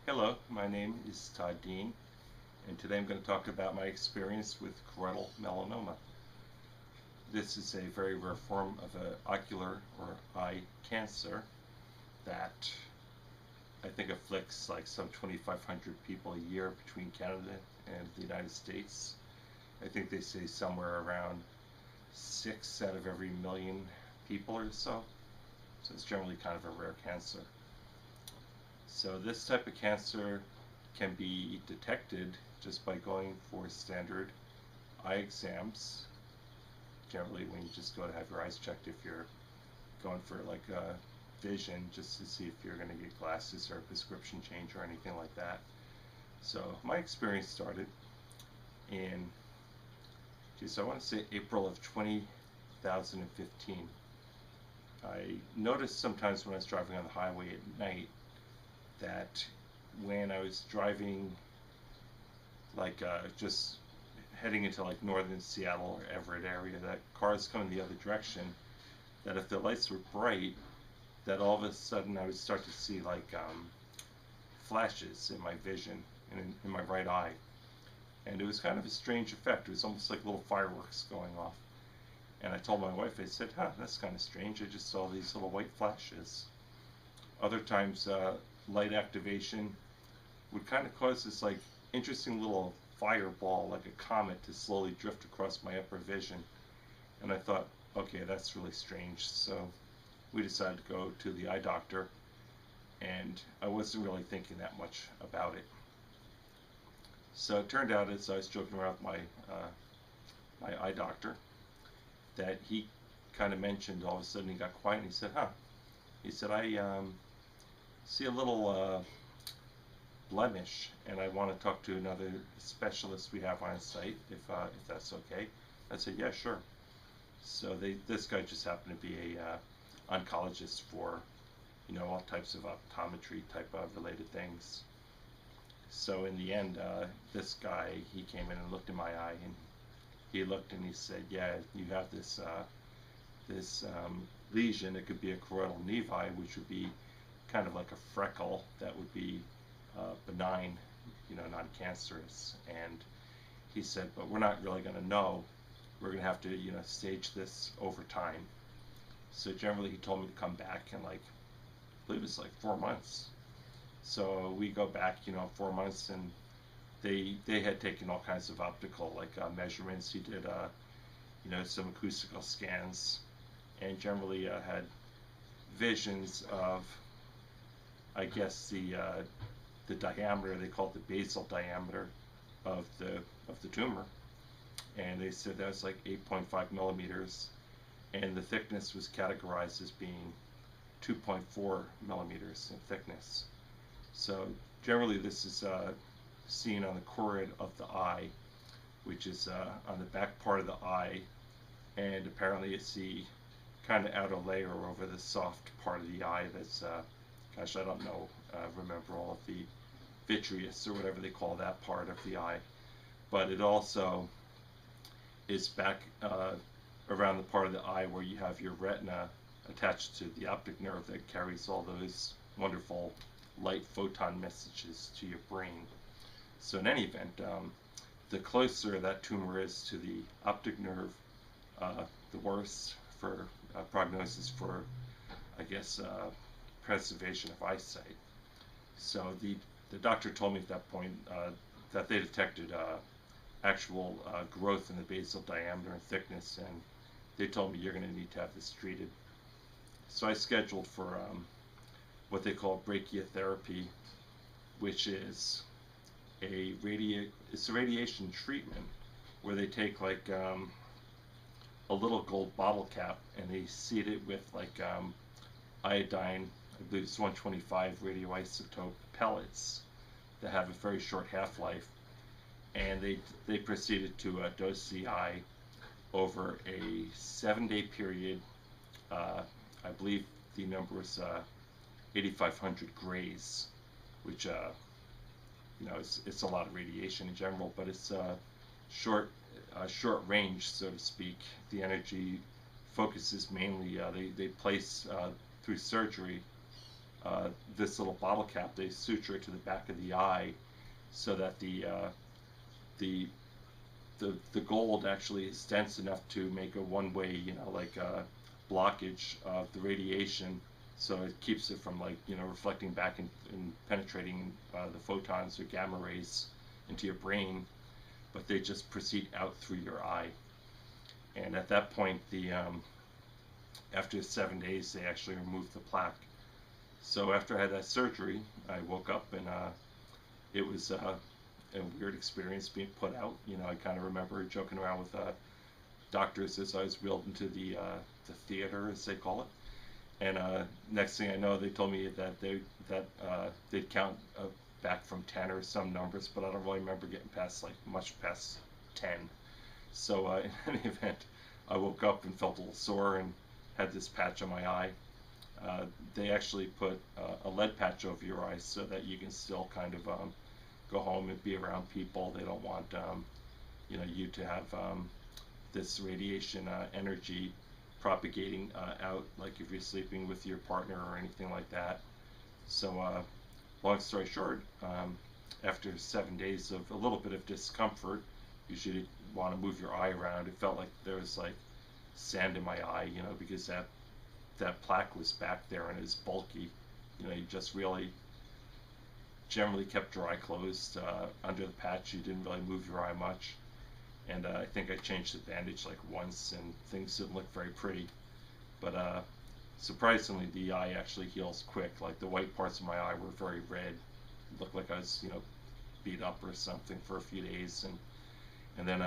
Hello, my name is Todd Dean, and today I'm going to talk about my experience with choroidal melanoma. This is a very rare form of an ocular or eye cancer that I think afflicts like some 2,500 people a year between Canada and the United States. I think they say somewhere around 6 out of every million people or so. So it's generally kind of a rare cancer. So this type of cancer can be detected just by going for standard eye exams. Generally, when you just go to have your eyes checked, if you're going for like a vision, just to see if you're going to get glasses or a prescription change or anything like that. So my experience started in, geez, I want to say April of 2015. I noticed sometimes when I was driving on the highway at night that when I was driving like just heading into like northern Seattle or Everett area, that cars coming the other direction, that if the lights were bright, that all of a sudden I would start to see like flashes in my vision and in my right eye. And it was kind of a strange effect. It was almost like little fireworks going off. And I told my wife, I said, that's kind of strange. I just saw these little white flashes. Other times, light activation would kind of cause this like interesting little fireball, like a comet, to slowly drift across my upper vision. And I thought, okay, that's really strange. So we decided to go to the eye doctor, and I wasn't really thinking that much about it. So it turned out, as I was joking around with my eye doctor, that he kind of mentioned, all of a sudden he got quiet and he said, he said, I see a little blemish, and I want to talk to another specialist we have on site, if that's okay. I said, yeah, sure. So this guy just happened to be a oncologist for all types of optometry type of related things. So in the end, this guy, he came in and looked in my eye, and he looked and he said, yeah, you have this lesion. It could be a choroidal nevi, which would be kind of like a freckle that would be benign, not cancerous. And he said, but we're not really going to know. We're going to have to, stage this over time. So generally, he told me to come back in like, I believe it's like 4 months. So we go back, 4 months, and they had taken all kinds of optical like measurements. He did, some acoustical scans, and generally had visions of, I guess, the diameter. They call it the basal diameter of the tumor, and they said that was like 8.5 millimeters, and the thickness was categorized as being 2.4 millimeters in thickness. So generally, this is seen on the choroid of the eye, which is on the back part of the eye, and apparently it's the kind of outer layer over the soft part of the eye that's, gosh, I don't know, remember all of the vitreous or whatever they call that part of the eye, but it also is back around the part of the eye where you have your retina attached to the optic nerve that carries all those wonderful light photon messages to your brain. So in any event, the closer that tumor is to the optic nerve, the worse for prognosis for, I guess, preservation of eyesight. So the doctor told me at that point that they detected actual growth in the basal diameter and thickness, and they told me you're going to need to have this treated. So I scheduled for what they call brachytherapy, which is it's a radiation treatment where they take like a little gold bottle cap and they seed it with like iodine, I believe it's 125 radioisotope pellets that have a very short half-life, and they proceeded to dose the eye over a 7-day period. I believe the number was 8,500 grays, which it's a lot of radiation in general, but it's short short range, so to speak. The energy focuses mainly, they place through surgery this little bottle cap they suture it to the back of the eye so that the the gold actually is dense enough to make a one-way, like blockage of the radiation, so it keeps it from, like, reflecting back and penetrating the photons or gamma rays into your brain, but they just proceed out through your eye. And at that point, after 7 days, they actually removed the plaque. So after I had that surgery, I woke up and it was a weird experience being put out. I kind of remember joking around with doctors as I was wheeled into the theater, as they call it. And next thing I know, they told me that they'd count back from 10 or some numbers, but I don't really remember getting much past 10. So in any event, I woke up and felt a little sore and had this patch on my eye. They actually put a lead patch over your eyes so that you can still kind of go home and be around people. They don't want you to have this radiation energy propagating out, like if you're sleeping with your partner or anything like that. So long story short, after 7 days of a little bit of discomfort, you should want to move your eye around. It felt like there was like sand in my eye, because that plaque was back there and it was bulky. You just really generally kept your eye closed under the patch. You didn't really move your eye much. And I think I changed the bandage like once, and things didn't look very pretty. But surprisingly, the eye actually heals quick. Like the white parts of my eye were very red. It looked like I was, beat up or something for a few days, and then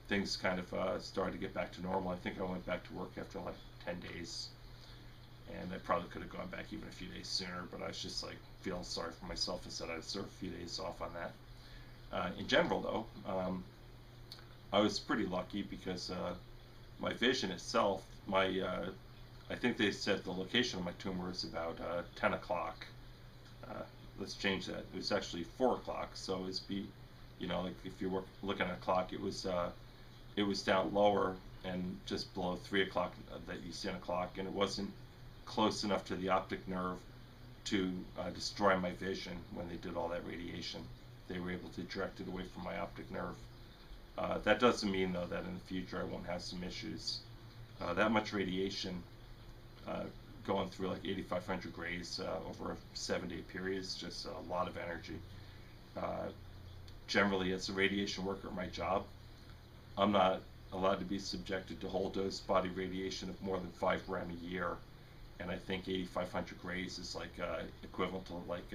things kind of started to get back to normal. I think I went back to work after like 10 days, and I probably could have gone back even a few days sooner, but I was just like feeling sorry for myself and said I'd serve a few days off on that. In general, though, I was pretty lucky because my vision itself, I think they said the location of my tumor is about 10 o'clock. Let's change that. It was actually 4 o'clock, so it was like if you were looking at a clock, it was down lower and just below 3 o'clock that you see on a clock, and it wasn't close enough to the optic nerve to destroy my vision when they did all that radiation. They were able to direct it away from my optic nerve. That doesn't mean, though, that in the future I won't have some issues. That much radiation going through like 8,500 grays over a 7-day period is just a lot of energy. Generally, as a radiation worker at my job, I'm not allowed to be subjected to whole dose body radiation of more than 5 gram a year, and I think 8,500 grays is like equivalent to like,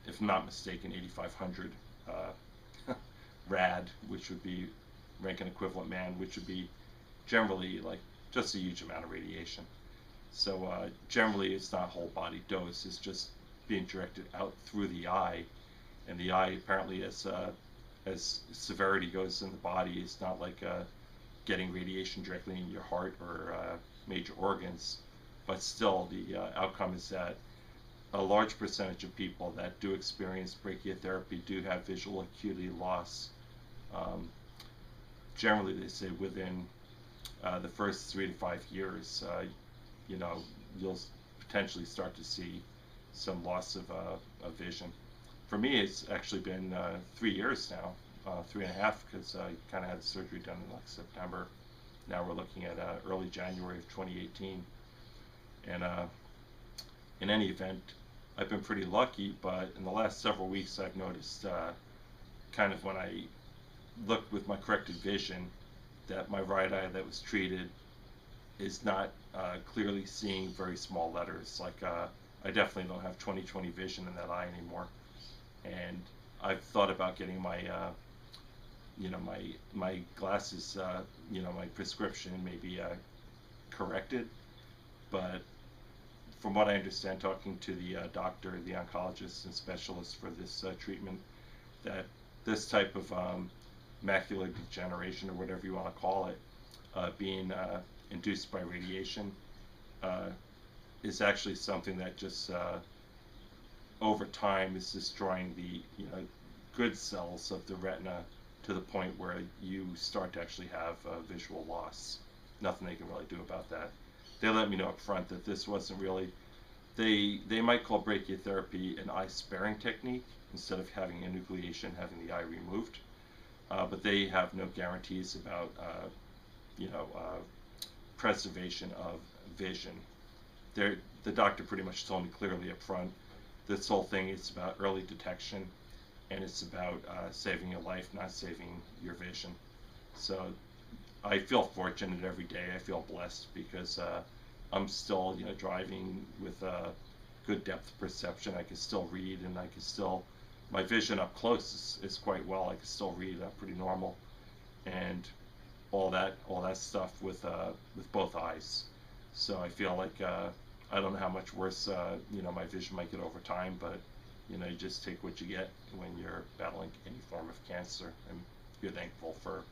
if I'm not mistaken, 8,500 rad, which would be rank and equivalent man, which would be generally like just a huge amount of radiation. So generally it's not whole body dose, it's just being directed out through the eye, and the eye apparently as severity goes in the body, it's not like getting radiation directly in your heart or major organs, but still the outcome is that a large percentage of people that do experience brachytherapy do have visual acuity loss. Generally they say within the first 3 to 5 years, you'll potentially start to see some loss of vision. For me, it's actually been 3 years now, 3.5, because I kind of had the surgery done in like September. Now we're looking at early January of 2018. And in any event, I've been pretty lucky, but in the last several weeks I've noticed kind of when I looked with my corrected vision that my right eye that was treated is not clearly seeing very small letters. Like I definitely don't have 20/20 vision in that eye anymore, and I've thought about getting my my glasses, my prescription maybe corrected, but from what I understand, talking to the doctor, the oncologist and specialist for this treatment, that this type of macular degeneration, or whatever you want to call it, being induced by radiation, is actually something that just over time is destroying the good cells of the retina to the point where you start to actually have visual loss. Nothing they can really do about that. They let me know up front that this wasn't really They might call brachytherapy an eye sparing technique instead of having enucleation, having the eye removed. But they have no guarantees about you know preservation of vision. The doctor pretty much told me clearly up front, this whole thing is about early detection, and it's about saving your life, not saving your vision. So I feel fortunate every day. I feel blessed because I'm still, driving with good depth perception. I can still read, and I can still, my vision up close is quite well. I can still read pretty normal, and all that stuff with both eyes. So I feel like I don't know how much worse my vision might get over time, but you just take what you get when you're battling any form of cancer, and you're thankful for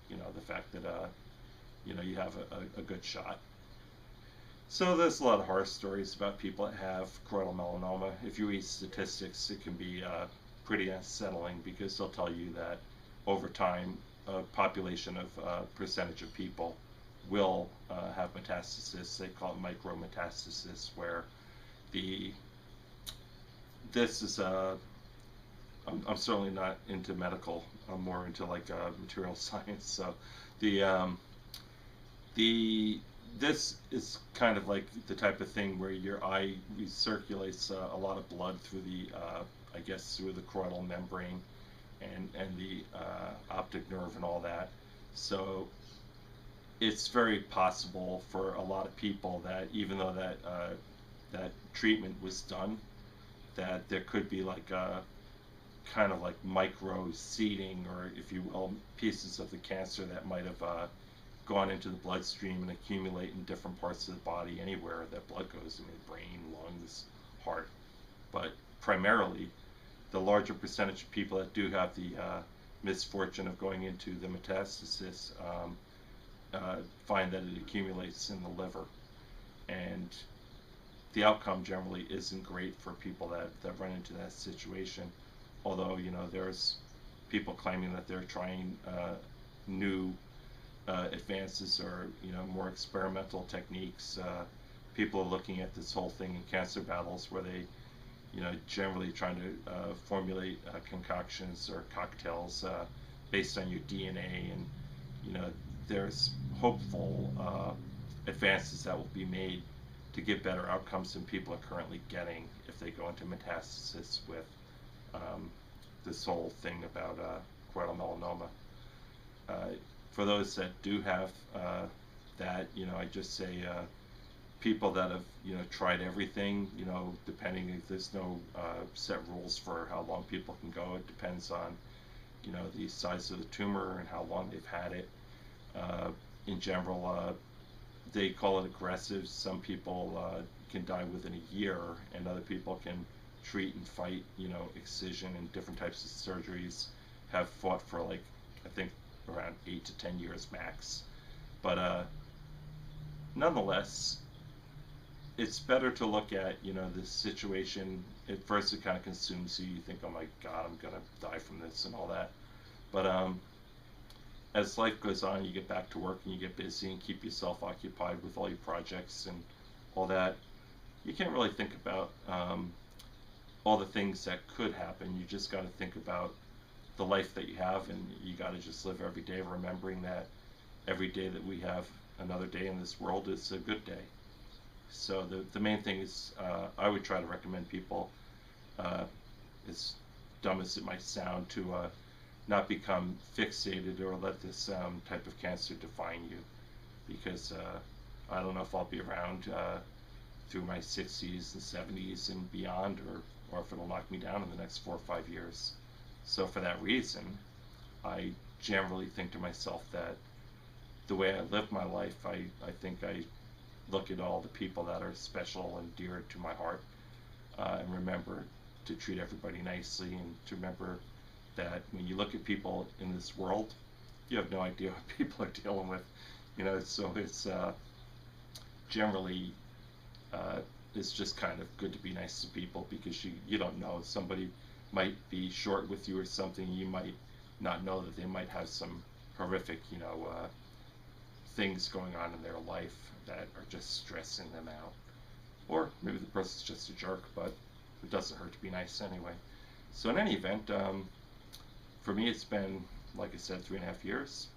the fact that you have a good shot. So there's a lot of horror stories about people that have choroidal melanoma. If you read statistics, it can be pretty unsettling because they'll tell you that over time, a population of percentage of people will have metastasis. They call it micrometastasis, where the this is I'm certainly not into medical. I'm more into like material science. So the the this is kind of like the type of thing where your eye recirculates a lot of blood through the I guess through the choroidal membrane and the optic nerve and all that. So it's very possible for a lot of people that even though that treatment was done, that there could be like a kind of like micro seeding, or if you will, pieces of the cancer that might have gone into the bloodstream and accumulate in different parts of the body, anywhere that blood goes. I mean, brain, lungs, heart. But primarily, the larger percentage of people that do have the misfortune of going into the metastasis find that it accumulates in the liver. And the outcome generally isn't great for people that run into that situation. Although, there's people claiming that they're trying new advances or, more experimental techniques. People are looking at this whole thing in cancer battles where they, generally trying to formulate concoctions or cocktails based on your DNA. And, there's hopeful advances that will be made to get better outcomes than people are currently getting if they go into metastasis with this whole thing about choroidal melanoma. For those that do have that, I just say people that have tried everything, depending, if there's no set rules for how long people can go. It depends on the size of the tumor and how long they've had it. In general, they call it aggressive. Some people can die within a year, and other people can treat and fight, excision and different types of surgeries, have fought for like, I think around 8 to 10 years max. But nonetheless, it's better to look at, this situation. At first it kind of consumes you. You think, oh my God, I'm going to die from this and all that. But as life goes on, you get back to work and you get busy and keep yourself occupied with all your projects and all that. You can't really think about all the things that could happen. You just got to think about the life that you have, and you got to just live every day remembering that every day that we have another day in this world is a good day. So the main thing is I would try to recommend people, as dumb as it might sound, to not become fixated or let this type of cancer define you, because I don't know if I'll be around through my 60s and 70s and beyond, or if it'll knock me down in the next 4 or 5 years. So for that reason, I generally think to myself that the way I live my life, I think I look at all the people that are special and dear to my heart, and remember to treat everybody nicely, and to remember that when you look at people in this world, you have no idea what people are dealing with. So it's generally it's just kind of good to be nice to people, because you don't know, somebody might be short with you or something. You might not know that they might have some horrific things going on in their life that are just stressing them out. or maybe the person's just a jerk, but it doesn't hurt to be nice anyway. So in any event, for me it's been, like I said, 3.5 years.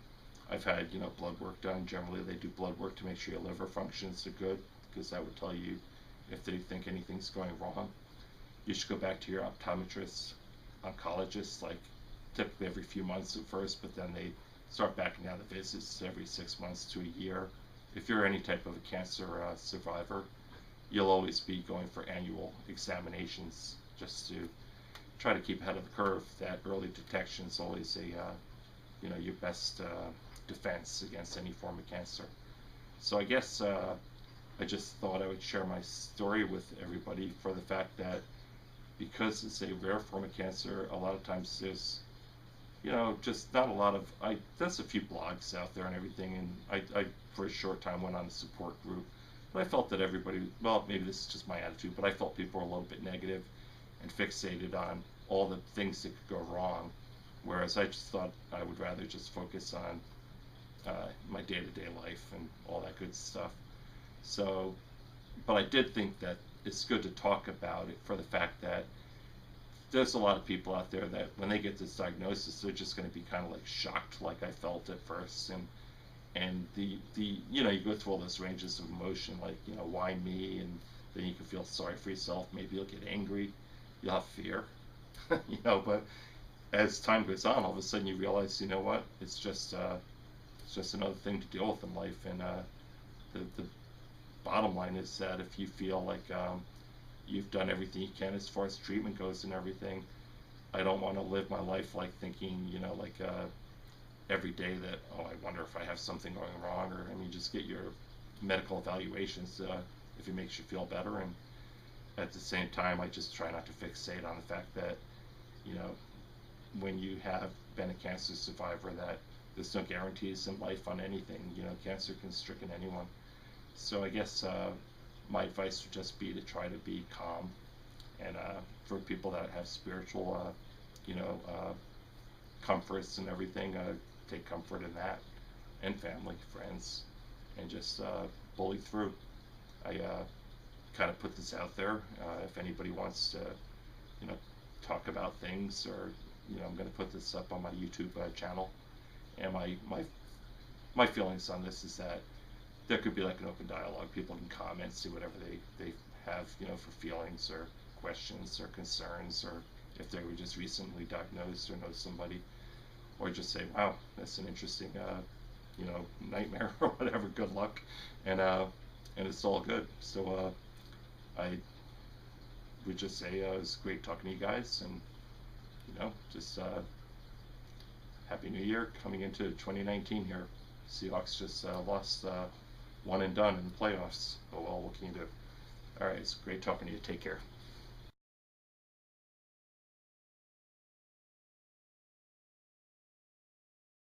I've had, blood work done. Generally they do blood work to make sure your liver functions are good, because that would tell you if they think anything's going wrong. You should go back to your optometrist, oncologist, like typically every few months at first, but then they start backing down the visits every 6 months to a year. If you're any type of a cancer survivor, you'll always be going for annual examinations just to try to keep ahead of the curve. That early detection is always your best defense against any form of cancer. So I guess I just thought I would share my story with everybody, for the fact that because it's a rare form of cancer, a lot of times there's just not a lot of, there's a few blogs out there and everything, and I for a short time went on a support group, but I felt that everybody, well, maybe this is just my attitude, but I felt people were a little bit negative and fixated on all the things that could go wrong, whereas I just thought I would rather just focus on my day-to-day life and all that good stuff. So, but I did think that it's good to talk about it, for the fact that there's a lot of people out there that when they get this diagnosis, they're just going to be kind of like shocked, like I felt at first, and the you go through all those ranges of emotion, like why me, and then you can feel sorry for yourself. Maybe you'll get angry, you'll have fear, But as time goes on, all of a sudden you realize, what, it's just another thing to deal with in life, and the bottom line is that if you feel like you've done everything you can as far as treatment goes and everything, I don't want to live my life like thinking, every day that, oh, I wonder if I have something going wrong, or, just get your medical evaluations if it makes you feel better. And at the same time, I just try not to fixate on the fact that, when you have been a cancer survivor, that there's no guarantees in life on anything. Cancer can stricken anyone. So I guess my advice would just be to try to be calm, and for people that have spiritual, comforts and everything, take comfort in that, and family, friends, and just bully through. I kind of put this out there. If anybody wants to, talk about things, or I'm going to put this up on my YouTube channel. And my feelings on this is that there could be like an open dialogue. People can comment, see whatever they have, for feelings or questions or concerns, or if they were just recently diagnosed or know somebody, or just say, wow, that's an interesting, nightmare or whatever. Good luck, and it's all good. So I would just say it was great talking to you guys, and just Happy New Year coming into 2019 here. Seahawks just lost one and done in the playoffs. Oh well, what can you do? All right, it's great talking to you. Take care.